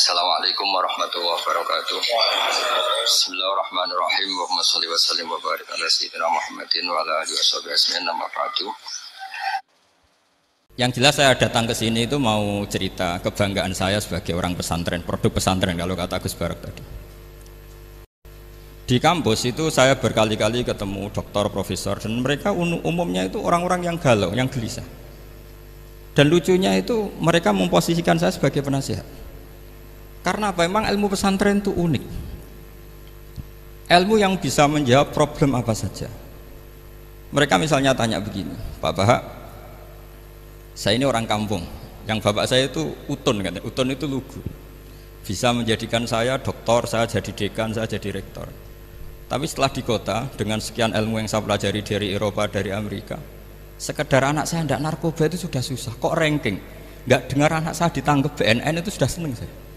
Assalamualaikum warahmatullahi wabarakatuh. Bismillahirrahmanirrahim. Allahumma shalli wa sallim wa barik ala sayyidina Muhammadin wa ala alihi washabihi ajmain. Amma ba'du. Yang jelas saya datang ke sini itu mau cerita kebanggaan saya sebagai orang pesantren, produk pesantren kalau kata Gus Barak tadi. Di kampus itu saya berkali-kali ketemu doktor, profesor, dan mereka umumnya itu orang-orang yang galau, yang gelisah. Dan lucunya itu mereka memposisikan saya sebagai penasihat. Karena apa? Memang ilmu pesantren itu unik. Ilmu yang bisa menjawab problem apa saja. Mereka misalnya tanya begini, Pak Bahak, saya ini orang kampung, yang bapak saya itu utun, katanya. Utun itu lugu. Bisa menjadikan saya doktor, saya jadi dekan, saya jadi rektor. Tapi setelah di kota, dengan sekian ilmu yang saya pelajari dari Eropa, dari Amerika, sekedar anak saya tidak narkoba itu sudah susah. Kok ranking? Nggak dengar anak saya ditangkap BNN itu sudah seneng saya.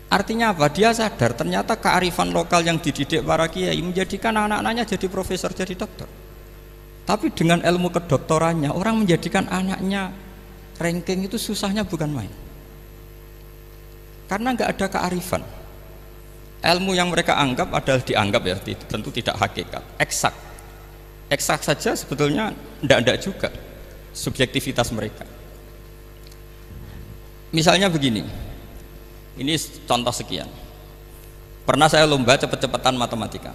Artinya apa? Dia sadar ternyata kearifan lokal yang dididik para kiai menjadikan anak-anaknya jadi profesor, jadi dokter. Tapi dengan ilmu kedoktorannya, orang menjadikan anaknya ranking itu susahnya bukan main. Karena nggak ada kearifan. Ilmu yang mereka anggap adalah dianggap ya, tentu tidak hakikat, eksak. Eksak saja sebetulnya tidak juga subjektivitas mereka. Misalnya begini, ini contoh sekian. Pernah saya lomba cepet-cepetan matematika.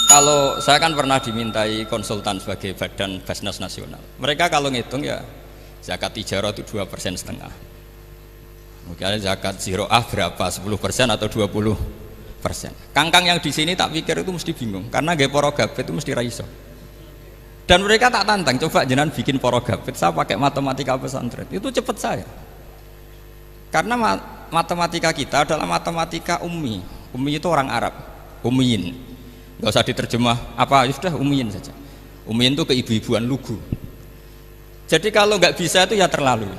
Kalau saya kan pernah dimintai konsultan sebagai badan Basnas Nasional. Mereka kalau ngitung ya zakat tijarah itu 2,5%. Mungkin zakat ziroah berapa? 10% atau 20%. Kangkang yang di sini tak pikir itu mesti bingung karena gaya porogabet itu mesti raiso. Dan mereka tak tantang, coba jenengan bikin porogabet, saya pakai matematika pesantren. Itu cepet saya. Karena matematika kita adalah matematika ummi. Ummi itu orang Arab, ummiyin. Gak usah diterjemah apa, sudah ummiyin saja. Ummiyin itu keibu-ibuan lugu. Jadi kalau nggak bisa itu ya terlalu.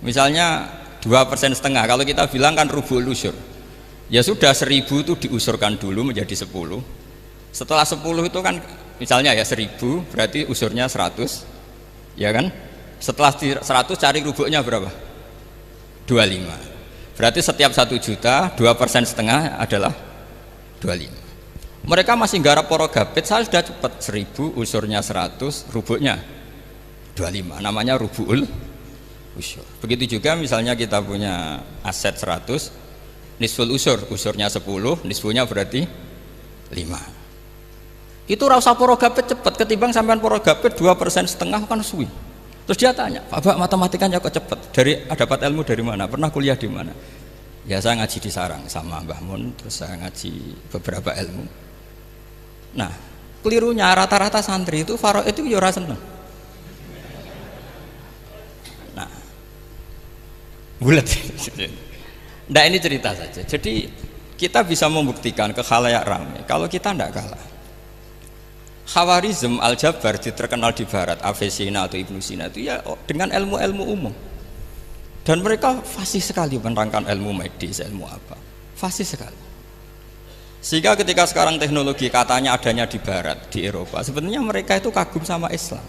Misalnya 2,5%. Kalau kita bilang kan rubul usur. Ya sudah 1.000 itu diusurkan dulu menjadi 10. Setelah 10 itu kan misalnya ya 1.000 berarti usurnya 100. Ya kan? Setelah 100 cari rubuknya berapa? 25. Berarti setiap 1 juta 2,5% adalah 25. Mereka masih garap porogabet, saya sudah cepat 1.000 usurnya 100, rubuknya 25. Namanya rubul usur. Begitu juga misalnya kita punya aset 100, nisful usur, usurnya 10, nisfunya berarti 5. Itu rasa porogabet cepat ketimbang sampean porogabet 2,5% kan suwi. Terus dia tanya, Pak matematikanya kok cepat? Dapat ilmu dari mana? Pernah kuliah di mana? Ya saya ngaji di Sarang sama Mbah Mun, terus saya ngaji beberapa ilmu. Nah, kelirunya rata-rata santri itu faro itu ya ora seneng. Nah, bulat. Nah ini cerita saja. Jadi kita bisa membuktikan ke khalayak ramai kalau kita tidak kalah. Khawarizm Al-Jabar terkenal di barat, Avicenna atau Ibnu Sina itu ya dengan ilmu-ilmu umum. Dan mereka fasih sekali menerangkan ilmu medis, ilmu apa. Fasih sekali. Sehingga ketika sekarang teknologi katanya adanya di barat, di Eropa, sebenarnya mereka itu kagum sama Islam.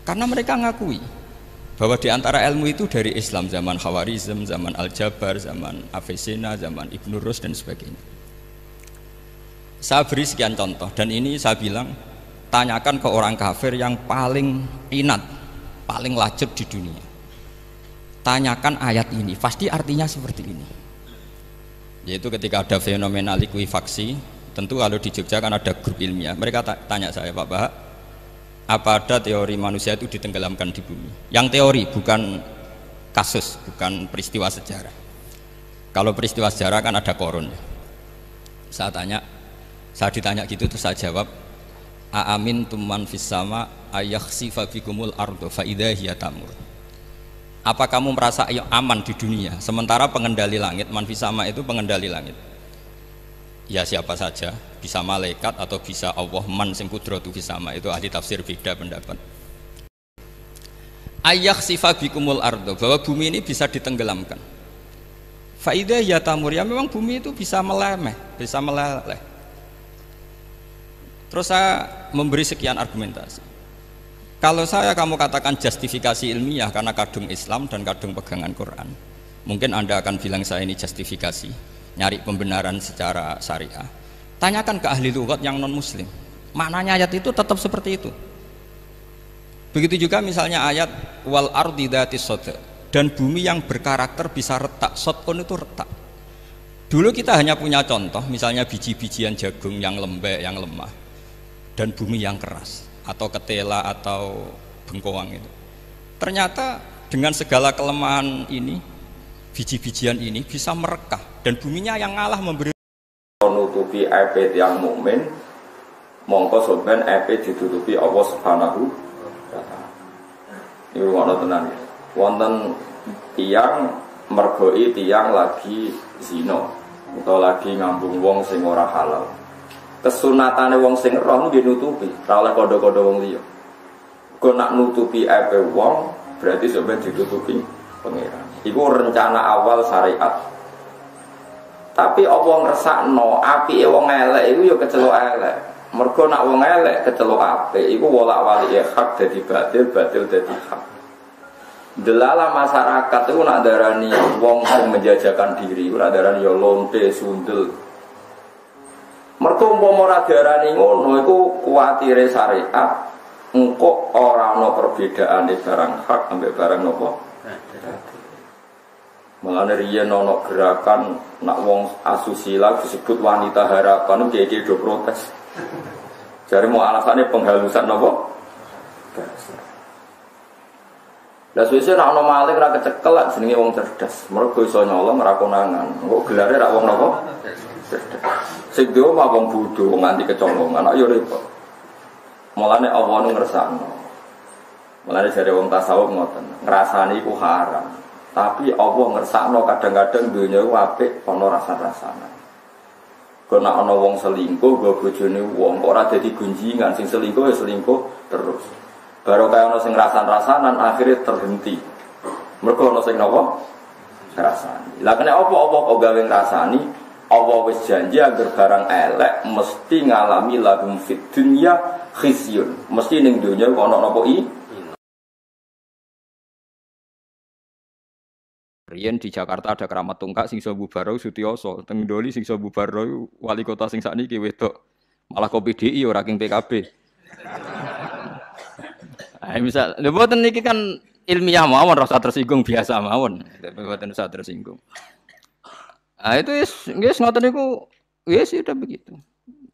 Karena mereka ngakui bahwa di antara ilmu itu dari Islam, zaman Khawarizm, zaman Al-Jabar, zaman Avicenna, zaman Ibnu Rus dan sebagainya. Saya beri sekian contoh dan ini saya bilang tanyakan ke orang kafir yang paling inat, paling lajeb di dunia. Tanyakan ayat ini, pasti artinya seperti ini. Yaitu ketika ada fenomena likuifaksi, tentu kalau di Jogja kan ada grup ilmiah. Mereka tanya saya, Pak Bahak, apa ada teori manusia itu ditenggelamkan di bumi? Yang teori, bukan kasus, bukan peristiwa sejarah. Kalau peristiwa sejarah kan ada korun. Saya ditanya gitu terus saya jawab, aamin tuman fis sama ayakhsifa bikumul ardo fa idza hiya tamur. Apa kamu merasa aman di dunia sementara pengendali langit, man fis sama itu pengendali langit. Ya siapa saja, bisa malaikat atau bisa Allah, man sing kudratu fis sama, itu ahli tafsir beda pendapat. Ayakhsifa bikumul ardo, bahwa bumi ini bisa ditenggelamkan. Fa idza hiya tamur, ya memang bumi itu bisa meleleh. Terus saya memberi sekian argumentasi. Kalau kamu katakan justifikasi ilmiah karena kadung Islam dan kadung pegangan Quran, Mungkin Anda akan bilang saya ini justifikasi, nyari pembenaran secara syariah. Tanyakan ke ahli lughat yang non muslim. Maknanya ayat itu tetap seperti itu. Begitu juga misalnya ayat wal ardi dzatis sodq, dan bumi yang berkarakter bisa retak. Sodqun itu retak. Dulu kita hanya punya contoh, misalnya biji-bijian jagung yang lembek, yang lemah, dan bumi yang keras, atau ketela atau bengkoang itu. Ternyata dengan segala kelemahan ini, biji-bijian ini bisa merekah, dan buminya yang ngalah memberi. Menutupi aib yang mukmin, mongko sampean aib ditutupi Allah Subhanahu wa taala. Ini wono tenan. Wonten tiyang mergoi tiyang lagi zina utawa lagi ngambung wong sing ora halal. Kesunatane wong sing roh nggih nutupi, ora oleh kodho-kodho wong liya. Kok nak nutupi aib wong berarti sampean ditutupi pangeran. Iku rencana awal syariat. Tapi apa ngersakno apike wong elek iku ya kecelok elek. Mergo nak wong elek kecelok apik iku wolak-walik hak dadi batil, batil dadi hak. Delala masyarakat itu nak darani wong sing menjajakan diri, ora darani ya lonte, sundel. Mergo umpama ora darani ngono iku kuwatire syariat engko ora ana perbedaane barang hak ambek barang napa? Mulane riyen ana gerakan nak wong asusila disebut wanita harapan iki do protes. Jare mau alasane penghalusan napa? Lah suwe-suwe nek ana maling ra kecekel lak jenenge wong cerdas. Mergo iso nyolong ra konangan. Kok gelare ra wong napa? Cerdas. Sing duwe mah wong bodho nganti kecolongan. Anak yo repot. Mulane Allah nu ngersakno. Mulane jare wong tasawuf ngoten, ngrasani iku haram. Tapi Allah ngersakno kadang-kadang donya iku apik ana rasa-rasane. Kok nek ana wong selingkuh go bojone wong kok ora dadi gunjingan, sing selingkuh ya selingkuh terus. Baru kaya ana sing rasan-rasanan akhirnya terhenti. Mergo ana sing napa? Rasani. Lah kene apa-apa kok gawe ngrasani? Allah wis janji agar barang elek mesti ngalami lahum fid dunya khizyun. Mesti ning donya ana napa Riyen di Jakarta ada keramat tungkak sing iso bubarau Sutioso, teng Doli sing iso bubarau wali kota sing sakniki wedok. Malah kopi DI ora king PKB. Misal, lha mboten niki kan ilmiah mawon rasa tersinggung biasa mawon, mboten usah tersinggung. Itu wis ngoten niku wis sudah begitu.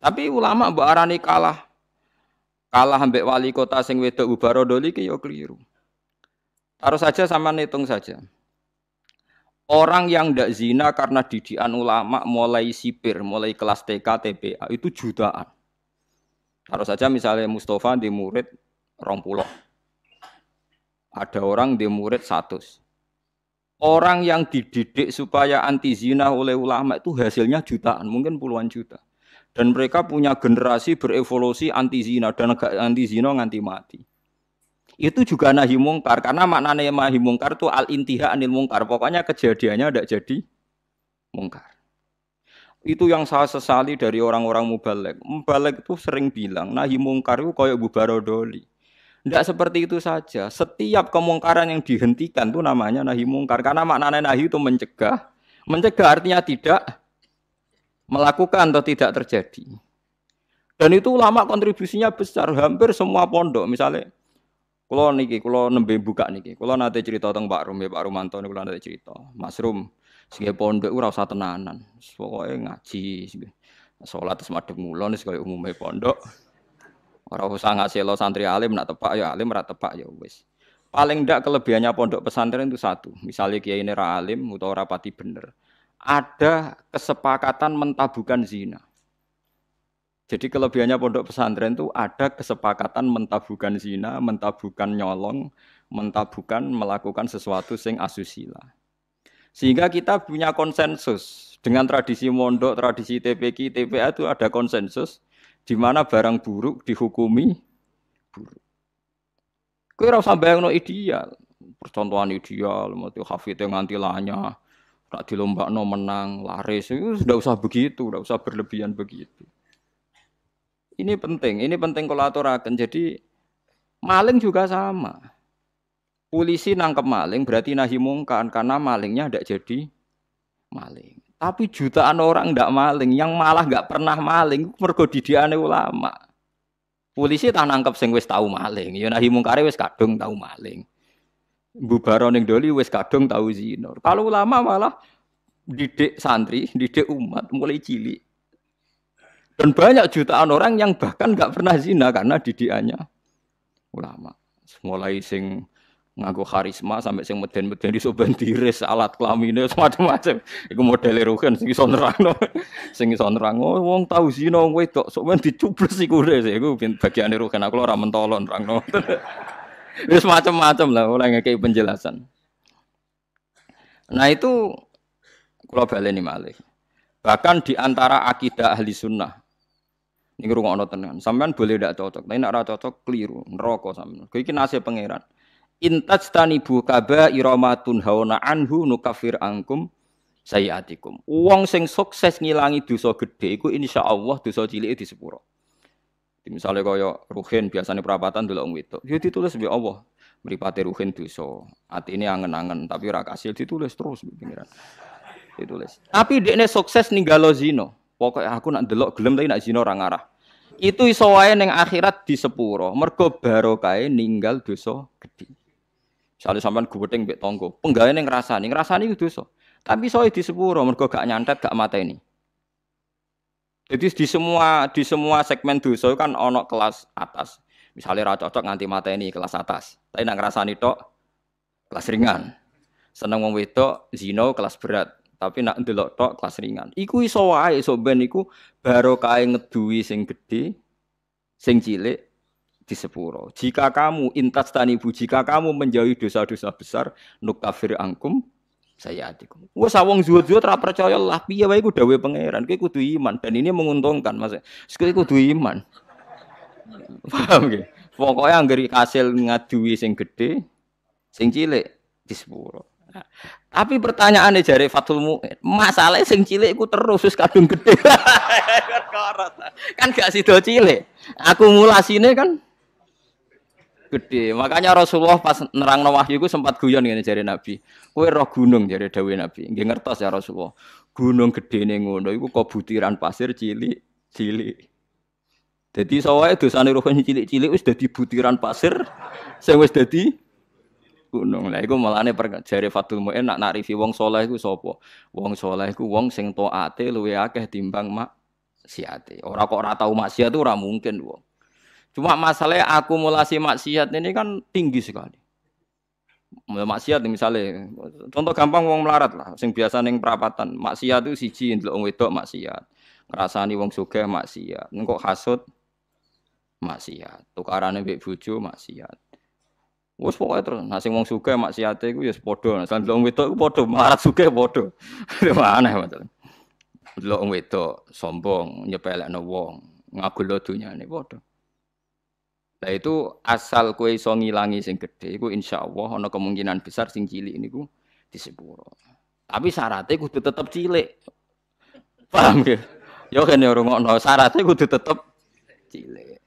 Tapi ulama mbok arani kalah ambek wali kota sing wedok Ubaro Doli ki yo keliru. Taruh saja sama hitung saja. Orang yang ndak zina karena didikan ulama mulai sipir, mulai kelas TK, TPA itu jutaan. Taruh saja misalnya Mustafa di murid 20. Ada orang di murid 100. Orang yang dididik supaya anti zina oleh ulama itu hasilnya jutaan, mungkin puluhan juta. Dan mereka punya generasi berevolusi anti zina dan anti zina nganti mati. Itu juga nahi mungkar, karena maknanya nahi mungkar itu al-intiha anil mungkar. Pokoknya kejadiannya tidak jadi mungkar. Itu yang saya sesali dari orang-orang mubaligh. Mubaligh itu sering bilang nahi mungkar itu kayak Bubaro Doli. Tidak seperti itu saja. Setiap kemungkaran yang dihentikan itu namanya nahi mungkar. Karena maknanya nahi itu mencegah. Mencegah artinya tidak melakukan atau tidak terjadi. Dan itu ulama kontribusinya besar. Hampir semua pondok. Misalnya, kalau nembe buka niki, kalau nanti cerita tentang Pak Rum, ya Pak Rumanto, kalau nanti cerita. Mas Rum, segi pondok itu rasa tenanan. Pokoknya ngaji. Sholat terus madhep mulon, sekali umumnya pondok. Orang usah ngasih lo santri alim nak tepak ya alim ora tepak ya wis. Paling ndak kelebihannya pondok pesantren itu satu. Misalnya kiai ini ra alim utawa ora pati bener. Ada kesepakatan mentabukan zina. Jadi kelebihannya pondok pesantren itu ada kesepakatan mentabukan zina, mentabukan nyolong, mentabukan melakukan sesuatu sing asusila. Sehingga kita punya konsensus dengan tradisi mondok, tradisi TPQ, TPA itu ada konsensus. Di mana barang buruk dihukumi buruk. Kowe ora usah bayangno ideal, percontohan ideal, mesti hafite nganti lanya, ora dilombakno menang, laris, itu sudah usah begitu, sudah usah berlebihan begitu. Ini penting kalau aturaken. Jadi maling juga sama. Polisi nangkep maling berarti nahi mungkar karena malingnya tidak jadi maling. Tapi jutaan orang tidak maling, yang malah nggak pernah maling, mergo didiane ulama. Polisi tak nangkep sing wis tahu maling, ya nahi mungkare wis kadung tahu maling. Bubaro ning doli wis kadung tahu zina. Kalau ulama malah didik santri, didik umat mulai cilik. Dan banyak jutaan orang yang bahkan nggak pernah zina karena didikannya ulama. Mulai sing nganggo karisma sampai sing meden-meden iso bandiris alat kelamine macam-macam. Iku modele rugen sing iso nerangno. Sing iso nerangno wong tau zina wong wedok sok men dicubles iku iku bagiane rugen aku ora mentolo nerangno. Wis macam-macam lah oleh ngekei penjelasan. Nah itu kula baleni malih. Bahkan di antara akidah ahli sunnah ini rungokno tenan. Sampean boleh ndak cocok, tapi nek ora cocok keliru, neraka sampean. Kuwi iki nasih pangeran. Intajtanibu kaba'ira ma tunhauna anhu nukaffir ankum sayiatikum. Wong sing sukses ngilangi dosa gedhe iku insyaallah dosa cilike disepuro. Misalnya kaya ruhin biasanya perapatan delok wong wedok. Ya ditulis mbek Allah. Mripate ruhin dosa. Atine angen-angen tapi ora kasil ditulis terus mbek pangeran. Ditulis. Tapi dekne sukses ninggalo zina. Pokoke aku nak delok gelem tapi nak zina ora ngarah. Itu iso wae ning akhirat disepuro. Mergo barokahe ninggal dosa gedhe. Misalnya sampean guweting mbek tangga, penggaweane ngrasani iku dosa. Tapi soe di sepuro mergo gak nyantet, gak mateni. Jadi di semua segmen dosa kan ana kelas atas. Misalnya ra cocok nganti mateni kelas atas. Tapi nek ngrasani tok kelas ringan. Seneng wong wedok zina kelas berat. Tapi nak ndelok tok kelas ringan. Iku iso wae iso ben iku barokahe ngeduwi sing gedhe, sing cilik di sepuro. Jika kamu jika kamu menjauhi dosa-dosa besar, nukafir angkum sayiatikum. Wes wong zuhud-zuhud ora percaya lah piye wae iku dawuhe pangeran. Kowe kudu iman dan ini menguntungkan Mas. Kowe kudu iman. Paham nggih? Pokoke anggere kasil ngaduwi sing gedhe, sing cilik di sepuro. Tapi pertanyaane jare Fathul Mu'in, masalahnya sing cilik iku terus wis kadung gedhe. Kan gak sida cilik. Akumulasine kan gede. Makanya Rasulullah pas nerangno wahyu iku sempat guyon ngene jare Nabi. Kowe roh gunung jare dawuhe Nabi. Nggih ngertos ya Rasulullah. Gunung gedene ngono iku kok butiran pasir cilik-cilik. Dadi sawae dosane roh cilik-cilik wis dadi butiran pasir sing wis dadi gunung. Lah iku malane jare Fathul Mu'in nak nakrifi wong saleh iku sapa? Wong saleh iku wong sing taate luwih akeh timbang maksiate. Ora kok ora tau maksiat itu ora mungkin wong. Cuma masalahnya akumulasi maksiat ini kan tinggi sekali. Maksiat misalnya, contoh gampang wong melarat lah, sing biasa ning perapatan. Maksiat itu siji ndelok wong wedok maksiat. Ngrasani wong sugih maksiat. Engko hasud maksiat. Tukarane mbek bojo maksiat. Wes pokoke terus, nah sing wong sugih maksiate iku ya padha. Nah, wong wedok iku padha, melarat sugih padha. Aneh masalah. Ndelok wong wedok sombong, nyepelekno wong, ngagul dunyane padha. Nah itu asal kowe iso ngilangi sing gedhe iku insyaallah ana kemungkinan besar sing cilik niku disepuro. Tapi syaratnya kudu tetep cilik. Paham nggih? Ya kene rungokno syaratnya kudu tetep cilik.